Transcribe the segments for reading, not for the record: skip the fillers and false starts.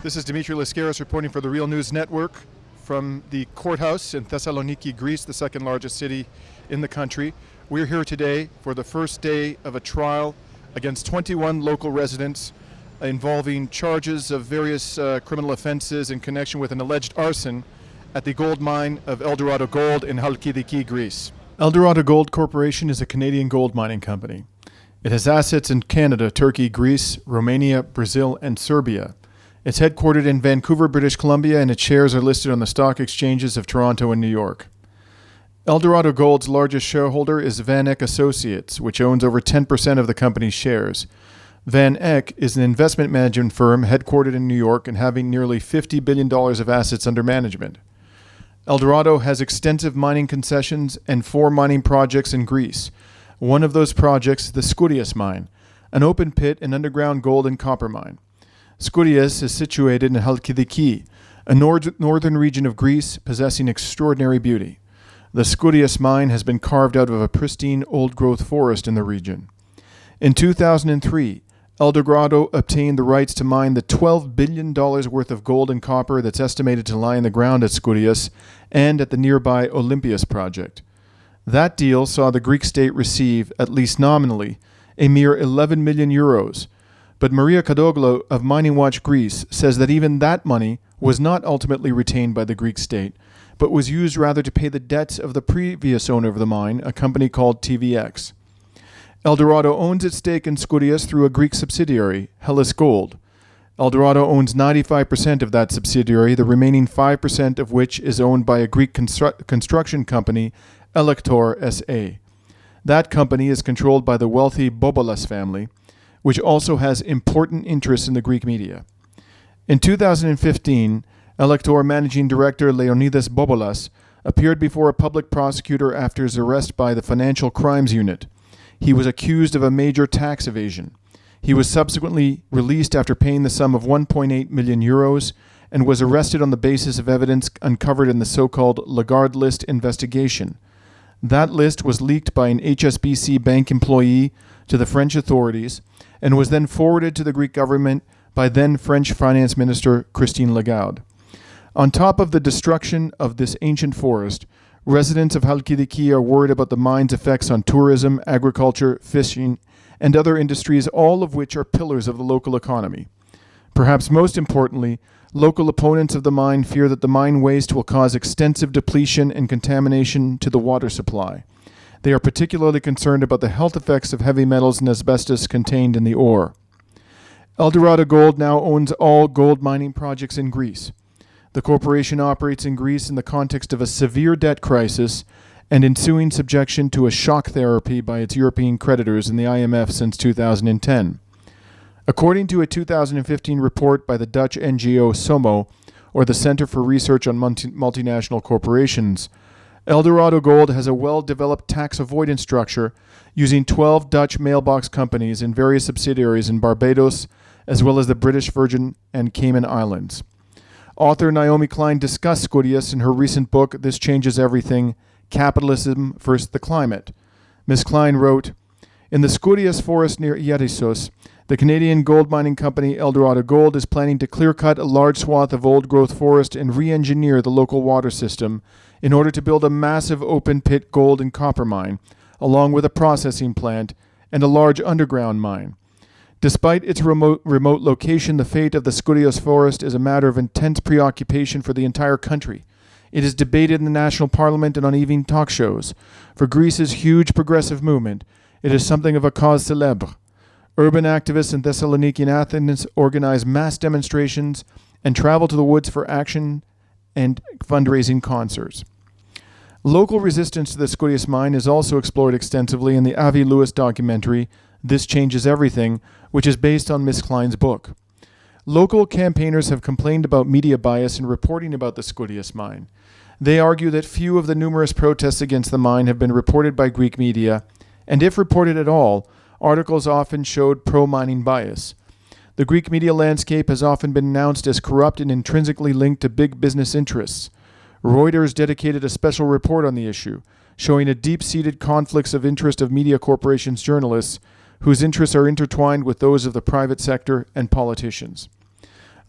This is Skouries reporting for the Real News Network from the courthouse in Thessaloniki, Greece, the second largest city in the country. We're here today for the first day of a trial against 21 local residents involving charges of various criminal offenses in connection with an alleged arson at the gold mine of Eldorado Gold in Thessaloniki, Greece. Eldorado Gold Corporation is a Canadian gold mining company. It has assets in Canada, Turkey, Greece, Romania, Brazil, and Serbia. It's headquartered in Vancouver, British Columbia, and its shares are listed on the stock exchanges of Toronto and New York. Eldorado Gold's largest shareholder is Van Eck Associates, which owns over 10% of the company's shares. Van Eck is an investment management firm headquartered in New York and having nearly $50 billion of assets under management. Eldorado has extensive mining concessions and 4 mining projects in Greece. One of those projects, the Skouries mine, an open pit and underground gold and copper mine. Skouries is situated in Thessaloniki, a northern region of Greece possessing extraordinary beauty. The Skouries mine has been carved out of a pristine old-growth forest in the region. In 2003, Eldorado obtained the rights to mine the $12 billion worth of gold and copper that's estimated to lie in the ground at Skouries and at the nearby Olympias project. That deal saw the Greek state receive, at least nominally, a mere 11 million euros. But Maria Kadoglou of Mining Watch Greece says that even that money was not ultimately retained by the Greek state, but was used rather to pay the debts of the previous owner of the mine, a company called TVX. Eldorado owns its stake in Skouries through a Greek subsidiary, Hellas Gold. Eldorado owns 95% of that subsidiary, the remaining 5% of which is owned by a Greek construction company, Elector SA. That company is controlled by the wealthy Bobolas family, which also has important interests in the Greek media. In 2015, Elector Managing Director Leonidas Bobolas appeared before a public prosecutor after his arrest by the Financial Crimes Unit. He was accused of a major tax evasion. He was subsequently released after paying the sum of 1.8 million euros and was arrested on the basis of evidence uncovered in the so-called Lagarde List investigation. That list was leaked by an HSBC bank employee to the French authorities and was then forwarded to the Greek government by then French Finance Minister Christine Lagarde. On top of the destruction of this ancient forest, residents of Thessaloniki are worried about the mine's effects on tourism, agriculture, fishing, and other industries, all of which are pillars of the local economy. Perhaps most importantly, local opponents of the mine fear that the mine waste will cause extensive depletion and contamination to the water supply. They are particularly concerned about the health effects of heavy metals and asbestos contained in the ore. Eldorado Gold now owns all gold mining projects in Greece. The corporation operates in Greece in the context of a severe debt crisis and ensuing subjection to a shock therapy by its European creditors and the IMF since 2010. According to a 2015 report by the Dutch NGO SOMO, or the Center for Research on Multinational Corporations, Eldorado Gold has a well-developed tax avoidance structure using 12 Dutch mailbox companies and various subsidiaries in Barbados, as well as the British Virgin and Cayman Islands. Author Naomi Klein discussed Skouries in her recent book, This Changes Everything, Capitalism vs. the Climate. Ms. Klein wrote, "In the Skouries forest near Iarissos, the Canadian gold mining company Eldorado Gold is planning to clear-cut a large swath of old-growth forest and re-engineer the local water system in order to build a massive open-pit gold and copper mine, along with a processing plant and a large underground mine. Despite its remote location, the fate of the Skouries forest is a matter of intense preoccupation for the entire country. It is debated in the national parliament and on evening talk shows. For Greece's huge progressive movement, it is something of a cause célèbre. Urban activists in Thessaloniki and Athens organize mass demonstrations and travel to the woods for action and fundraising concerts." Local resistance to the Skouries mine is also explored extensively in the Avi Lewis documentary, This Changes Everything, which is based on Ms. Klein's book. Local campaigners have complained about media bias in reporting about the Skouries mine. They argue that few of the numerous protests against the mine have been reported by Greek media, and if reported at all, articles often showed pro-mining bias. The Greek media landscape has often been announced as corrupt and intrinsically linked to big business interests. Reuters dedicated a special report on the issue, showing a deep-seated conflicts of interest of media corporations' journalists whose interests are intertwined with those of the private sector and politicians.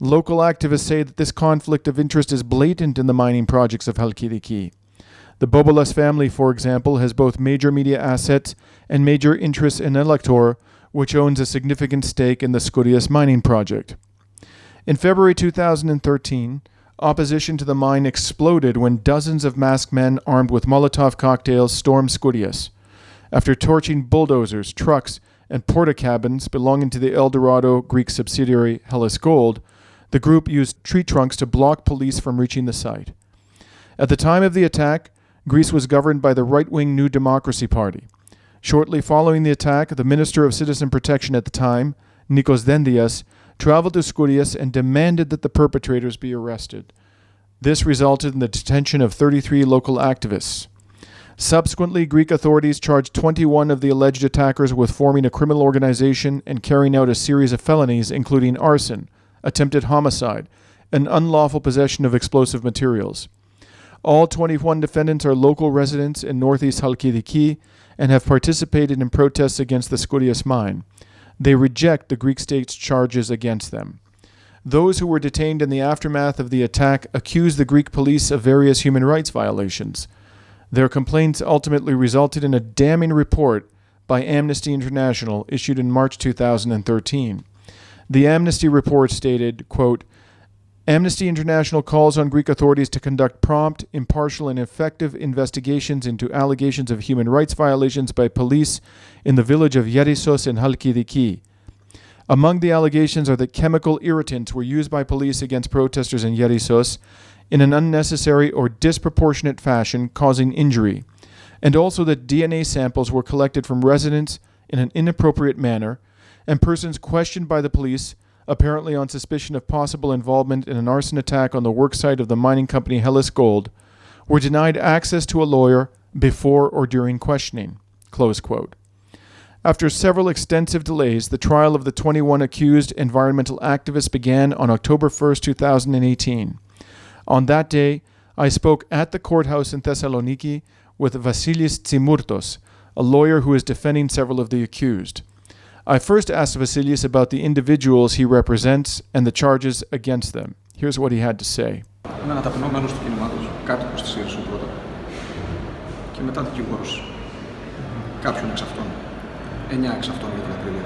Local activists say that this conflict of interest is blatant in the mining projects of Halkidiki. The Bobolas family, for example, has both major media assets and major interests in Eldorado, which owns a significant stake in the Skouries mining project. In February 2013, opposition to the mine exploded when dozens of masked men armed with Molotov cocktails stormed Skouries. After torching bulldozers, trucks, and porta cabins belonging to the Eldorado Greek subsidiary Hellas Gold, the group used tree trunks to block police from reaching the site. At the time of the attack, Greece was governed by the right-wing New Democracy Party. Shortly following the attack, the Minister of Citizen Protection at the time, Nikos Dendias, traveled to Skouries and demanded that the perpetrators be arrested. This resulted in the detention of 33 local activists. Subsequently, Greek authorities charged 21 of the alleged attackers with forming a criminal organization and carrying out a series of felonies, including arson, attempted homicide, and unlawful possession of explosive materials. All 21 defendants are local residents in northeast Halkidiki and have participated in protests against the Skouries mine. They reject the Greek state's charges against them. Those who were detained in the aftermath of the attack accused the Greek police of various human rights violations. Their complaints ultimately resulted in a damning report by Amnesty International issued in March 2013. The Amnesty report stated, quote, Amnesty International calls on Greek authorities to conduct prompt, impartial, and effective investigations into allegations of human rights violations by police in the village of Yerissos in Halkidiki. Among the allegations are that chemical irritants were used by police against protesters in Yerissos in an unnecessary or disproportionate fashion, causing injury, and also that DNA samples were collected from residents in an inappropriate manner, and persons questioned by the police, apparently on suspicion of possible involvement in an arson attack on the worksite of the mining company Hellas Gold, were denied access to a lawyer before or during questioning. Close quote. After several extensive delays, the trial of the 21 accused environmental activists began on October 1, 2018. On that day, I spoke at the courthouse in Thessaloniki with Vasilis Tsimurtos, a lawyer who is defending several of the accused. I first asked Vasilis about the individuals he represents and the charges against them. Here's what he had to say. Είμαι αναταπεινόμενος του κινήματος, κάτοικος της Ήρσου πρώτα και μετά δικηγόρος κάποιων εξ αυτών, 9 εξ αυτών για την ακρίβεια.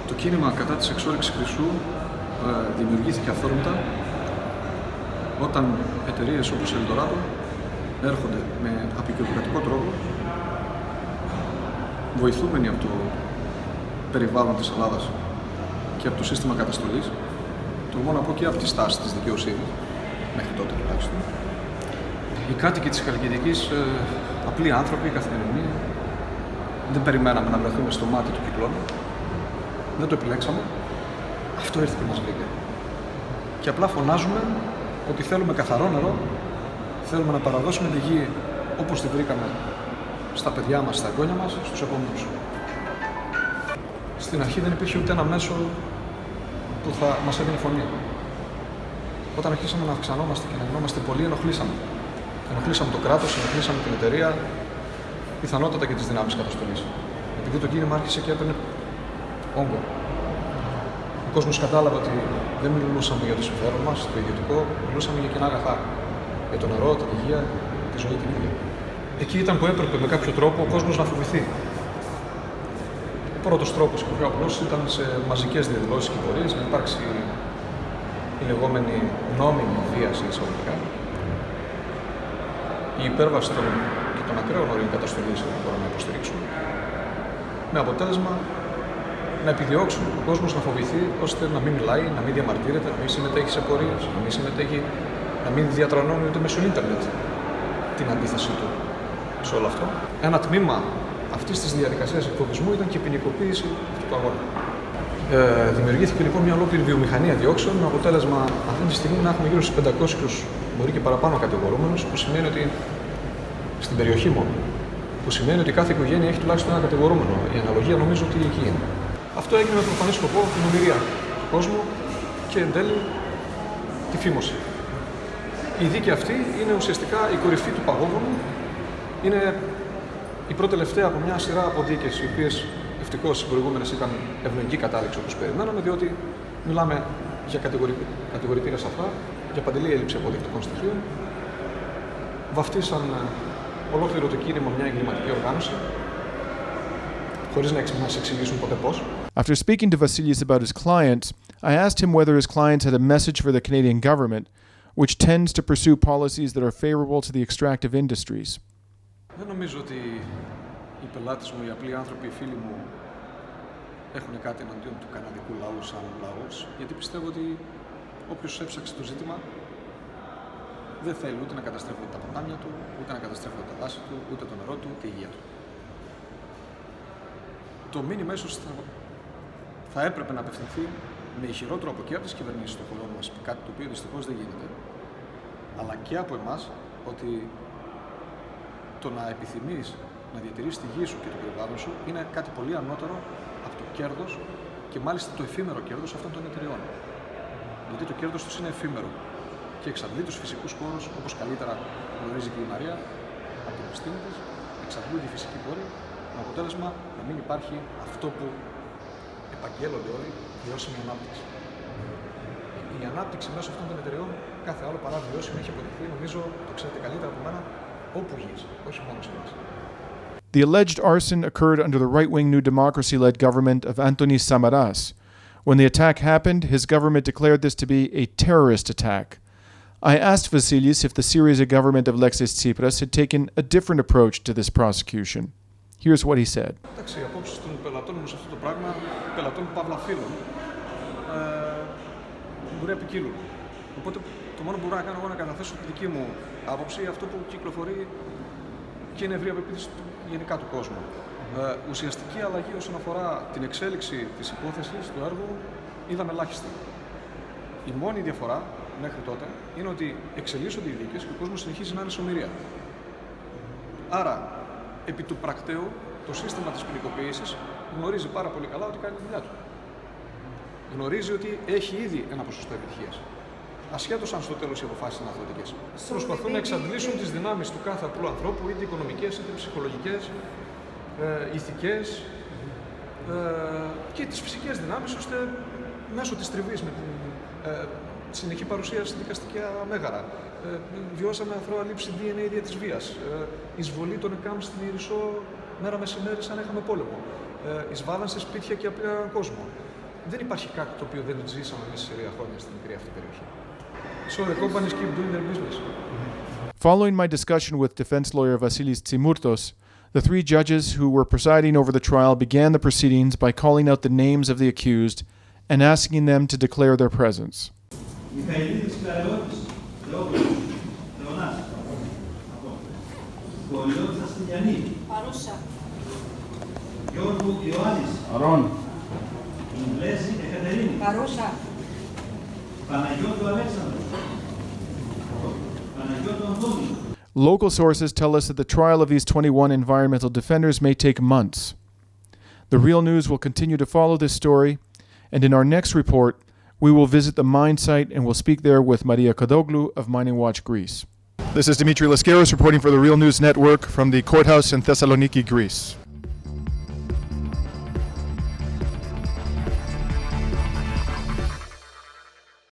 Το κίνημα κατά της εξόρυξης χρυσού δημιουργήθηκε αυθόρμητα όταν εταιρείες όπως Eldorado έρχονται με απεικιοκρατικό τρόπο, βοηθούμενοι από το περιβάλλον της Ελλάδας και από το σύστημα καταστολής, τολμώ να πω και από τη στάση της δικαιοσύνης, μέχρι τότε τουλάχιστον. Οι κάτοικοι της Χαλκιδικής, απλοί άνθρωποι, καθημερινοί, δεν περιμέναμε να βρεθούμε στο μάτι του κυκλώνα, δεν το επιλέξαμε, αυτό ήρθε και μας βρήκε. Και απλά φωνάζουμε ότι θέλουμε καθαρό νερό, θέλουμε να παραδώσουμε τη γη όπως τη βρήκαμε στα παιδιά μας, στα εγγόνια μας, στους επόμενους. Στην αρχή δεν υπήρχε ούτε ένα μέσο που θα μας έδινε φωνή. Όταν αρχίσαμε να αυξανόμαστε και να γινόμαστε πολλοί, ενοχλήσαμε. Ενοχλήσαμε το κράτος, ενοχλήσαμε την εταιρεία, πιθανότατα και τις δυνάμεις καταστολής. Επειδή το κίνημα άρχισε και έπαιρνε όγκο. Ο κόσμος κατάλαβε ότι δεν μιλούσαμε για το συμφέρον μας, το ιδιωτικό, μιλούσαμε για κοινά αγαθά. Για το νερό, την υγεία, τη ζωή την ίδια. Εκεί ήταν που έπρεπε με κάποιο τρόπο ο κόσμος να φοβηθεί. Ο πρώτος τρόπος και ο πιο απλός ήταν σε μαζικές διαδηλώσεις και πορείες να υπάρξει η λεγόμενη νόμιμη βίαση εισαγωγικά. Η υπέρβαση των ακραίων ορίων καταστολής που μπορούμε να υποστηρίξουμε. Με αποτέλεσμα να επιδιώξουν ο κόσμος να φοβηθεί ώστε να μην μιλάει, να μην διαμαρτύρεται, να μην συμμετέχει σε πορείες, να μην διατρανώνει ούτε μέσω ίντερνετ την αντίθεσή του σε όλο αυτό. Ένα τμήμα αυτής της διαδικασίας εκφοβισμού ήταν και η ποινικοποίηση αυτού του αγώνα. Δημιουργήθηκε λοιπόν μια ολόκληρη βιομηχανία διώξεων με αποτέλεσμα αυτή τη στιγμή να έχουμε γύρω στους 500, μπορεί και παραπάνω κατηγορούμενους, που σημαίνει ότι στην περιοχή μόνο. Που σημαίνει ότι κάθε οικογένεια έχει τουλάχιστον ένα κατηγορούμενο. Η αναλογία νομίζω ότι εκεί είναι. Αυτό έγινε με προφανή σκοπό την ομοιρία του κόσμου και εν τέλει τη φήμωση. Η δίκη αυτή είναι ουσιαστικά η κορυφή του παγόβουνου. Είναι η πρώτη τελευταία από μια σειρά από δίκες οι οποίες Ευτυχώς οι προηγούμενες ήταν ευνοϊκή κατάληξη όπως περιμέναμε, διότι μιλάμε για κατηγορητήρια σαφρά, για παντελή έλλειψη αποδεικτικών στοιχείων. Βαφτίσαν ολόκληρο το κίνημα μια εγκληματική οργάνωση, χωρίς να μας εξηγήσουν ποτέ πώς. After speaking to Vasilis about his clients, I asked him whether his clients had a message for the Canadian government, which tends to pursue policies that are favorable to the extractive industries. Δεν νομίζω ότι οι πελάτες μου, οι απλοί άνθρωποι, οι φίλοι μου έχουν κάτι εναντίον του καναδικού λαού σαν λαός, γιατί πιστεύω ότι όποιος έψαξε το ζήτημα δεν θέλει ούτε να καταστρέφονται τα ποτάμια του, ούτε να καταστρέφονται τα δάση του, ούτε το νερό του, ούτε η υγεία του. Το μήνυμα ίσως θα έπρεπε να απευθυνθεί με ισχυρό τρόπο και από τις κυβερνήσεις των χωρών μας, κάτι το οποίο δυστυχώς δεν γίνεται, αλλά και από εμάς, ότι το να επιθυμείς να διατηρήσεις τη γη σου και το περιβάλλον σου είναι κάτι πολύ ανώτερο από το κέρδος και μάλιστα το εφήμερο κέρδος αυτών των εταιριών. Γιατί το κέρδος τους είναι εφήμερο και εξαντλεί τους φυσικούς πόρους, όπως καλύτερα γνωρίζει και η Μαρία από την επιστήμη της, εξαντλούν τη φυσική πόρη, με αποτέλεσμα να μην υπάρχει αυτό που επαγγέλλονται όλοι, βιώσιμη ανάπτυξη. Η ανάπτυξη μέσω αυτών των εταιριών, κάθε άλλο παρά βιώσιμη, έχει αποδειχθεί, νομίζω το ξέρετε καλύτερα από μένα, όπου γης, όχι μόνο σε εμάς. The alleged arson occurred under the right-wing New Democracy-led government of Antonis Samaras. When the attack happened, his government declared this to be a terrorist attack. I asked Vasilis if the Syriza government of Alexis Tsipras had taken a different approach to this prosecution. Here's what he said. Εντάξει, οι απόψεις των πελατών μου σε αυτό το πράγμα, πελατών παύλα φίλων, μπορεί να επικύλουν. Οπότε το μόνο που μπορώ να κάνω εγώ να καταθέσω τη δική μου άποψη, αυτό που κυκλοφορεί και είναι ευρία πεποίθηση γενικά του κόσμου. Ουσιαστική αλλαγή όσον αφορά την εξέλιξη της υπόθεσης του έργου είδαμε ελάχιστη. Η μόνη διαφορά μέχρι τότε είναι ότι εξελίσσονται οι δίκες και ο κόσμος συνεχίζει να είναι σωμηρία. Άρα, επί του πρακτέου, το σύστημα της ποινικοποίησης γνωρίζει πάρα πολύ καλά ότι κάνει τη δουλειά του. Γνωρίζει ότι έχει ήδη ένα ποσοστό επιτυχίας. Ασχέτως αν στο τέλος οι αποφάσεις είναι αθλητικές. Προσπαθούν να εξαντλήσουν τις δυνάμεις του κάθε απλού ανθρώπου, είτε οικονομικές, είτε ψυχολογικές, ηθικές και τις φυσικές δυνάμεις, ώστε μέσω της τριβής με την συνεχή παρουσία στην δικαστική μέγαρα. Βιώσαμε αθρώα λήψη DNA δια της βίας. Εισβολή των ΕΚΑΜ στην Ιερισσό μέρα μεσημέρι σαν να είχαμε πόλεμο. Εισβάλλαν σε σπίτια και απλά κόσμο. Δεν υπάρχει κάτι το οποίο δεν ζήσαμε μέσα σε 3 χρόνια στην μικρή αυτή περιοχή. So the companies keep doing their business. Following my discussion with defense lawyer Vasilis Tsimurtos, the 3 judges who were presiding over the trial began the proceedings by calling out the names of the accused and asking them to declare their presence. Local sources tell us that the trial of these 21 environmental defenders may take months. The Real News will continue to follow this story, and in our next report, we will visit the mine site and will speak there with Maria Kodoglu of Mining Watch Greece. This is Dimitri Skouries reporting for the Real News Network from the courthouse in Thessaloniki, Greece.